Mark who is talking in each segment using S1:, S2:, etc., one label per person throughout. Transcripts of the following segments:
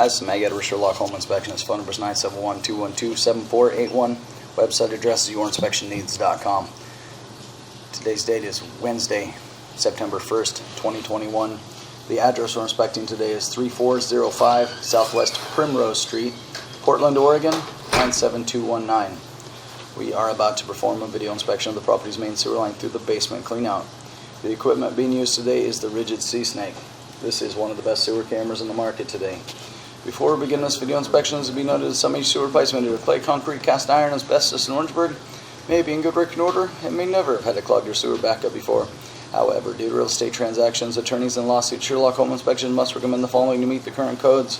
S1: As Mag Editor Sherlock Home Inspections. Phone number is 971-212-7481. Website address is yourinspectionneeds.com. Today's date is Wednesday, September 1st, 2021. The address we're inspecting today is 3405 Southwest Primrose Street, Portland, Oregon, 97219. We are about to perform a video inspection of the property's main sewer line through the basement cleanout. The equipment being used today is the Rigid Sea Snake. This is one of the best sewer cameras in the market today. Before we begin this video inspection, it should be noted that some of these sewer pipes made of clay, concrete, cast iron, asbestos, and Orangeburg may be in good working order and may never have had to clog your sewer backup before. However, due to real estate transactions, attorneys, and lawsuits, Sherlock Home Inspection must recommend the following to meet the current codes.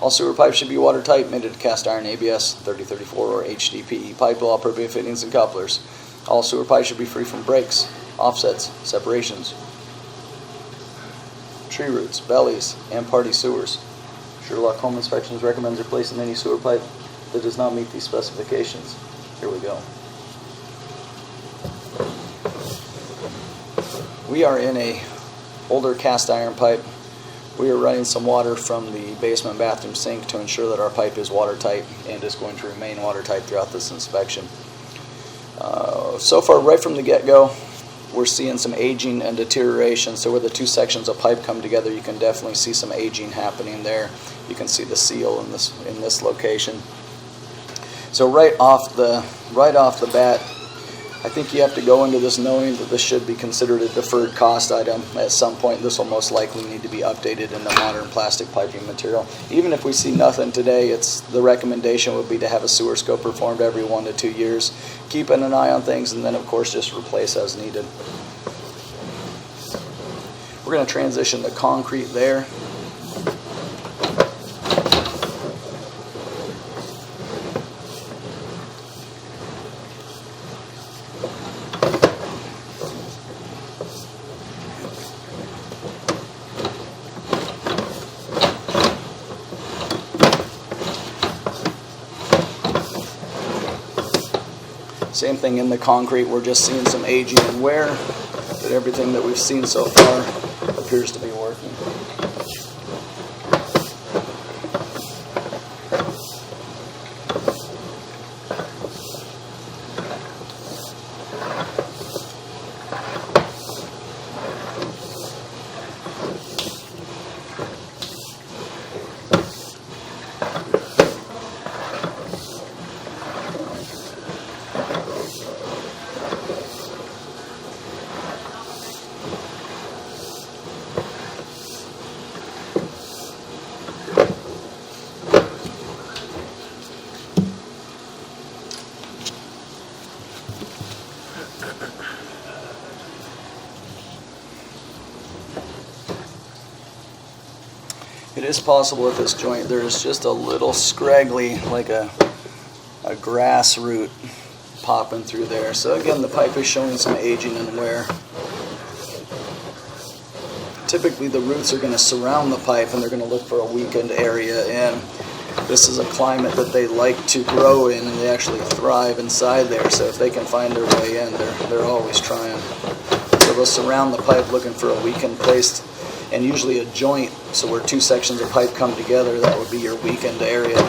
S1: All sewer pipes should be watertight, made of cast iron ABS 3034 or HDPE pipe with all appropriate fittings and couplers. All sewer pipes should be free from breaks, offsets, separations, tree roots, bellies, and party sewers. Sherlock Home Inspections recommends replacing any sewer pipe that does not meet these specifications. Here we go. We are in a older cast iron pipe. We are running some water from the basement bathroom sink to ensure that our pipe is watertight and is going to remain watertight throughout this inspection. So far, right from the get-go, we're seeing some aging and deterioration. So where the two sections of pipe come together, you can definitely see some aging happening there. You can see the seal in this location. So right off the bat, I think you have to go into this knowing that this should be considered a deferred cost item. At some point, this will most likely need to be updated into modern plastic piping material. Even if we see nothing today, the recommendation would be to have a sewer scope performed every 1 to 2 years, keeping an eye on things, and then of course just replace as needed. We're going to transition to concrete there. Same thing in the concrete, we're just seeing some aging and wear, but everything that we've seen so far appears to be working. It is possible with this joint there is just a little scraggly, like a grass root popping through there. So again, the pipe is showing some aging and wear. Typically the roots are going to surround the pipe and they're going to look for a weakened area, and this is a climate that they like to grow in and they actually thrive inside there. So if they can find their way in, they're always trying. So they'll surround the pipe looking for a weakened place, and usually a joint, so where two sections of pipe come together, that would be your weakened area.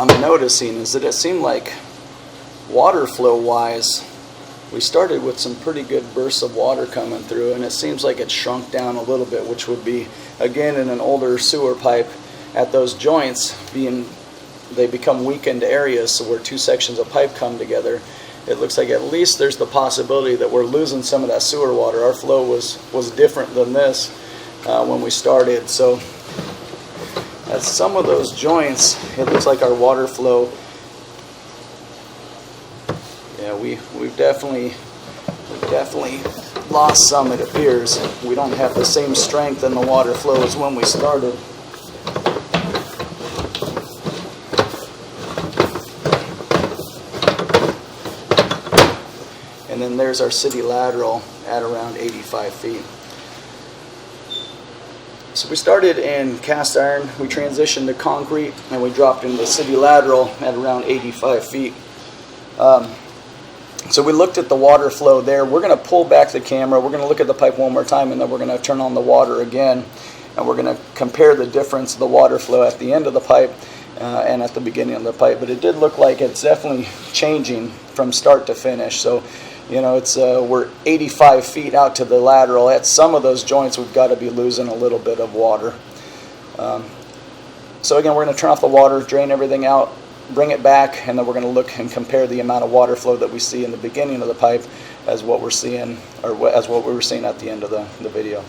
S1: I'm noticing is that it seemed like water flow wise, we started with some pretty good bursts of water coming through, and it seems like it shrunk down a little bit, which would be, again, in an older sewer pipe at those joints being, they become weakened areas, so where two sections of pipe come together, it looks like at least there's the possibility that we're losing some of that sewer water. Our flow was different than this when we started, so at some of those joints, it looks like our water flow, yeah, we've definitely lost some, it appears. We don't have the same strength in the water flow as when we started. And then there's our city lateral at around 85 feet. So we started in cast iron, we transitioned to concrete, and we dropped into the city lateral at around 85 feet. So we looked at the water flow there. We're going to pull back the camera, we're going to look at the pipe one more time, and then we're going to turn on the water again, and we're going to compare the difference of the water flow at the end of the pipe and at the beginning of the pipe. But it did look like it's definitely changing from start to finish. So, you know, it's we're 85 feet out to the lateral. At some of those joints, we've got to be losing a little bit of water. So again, we're going to turn off the water, drain everything out, bring it back, and then we're going to look and compare the amount of water flow that we see in the beginning of the pipe as what we're seeing, or as what we were seeing at the end of the video.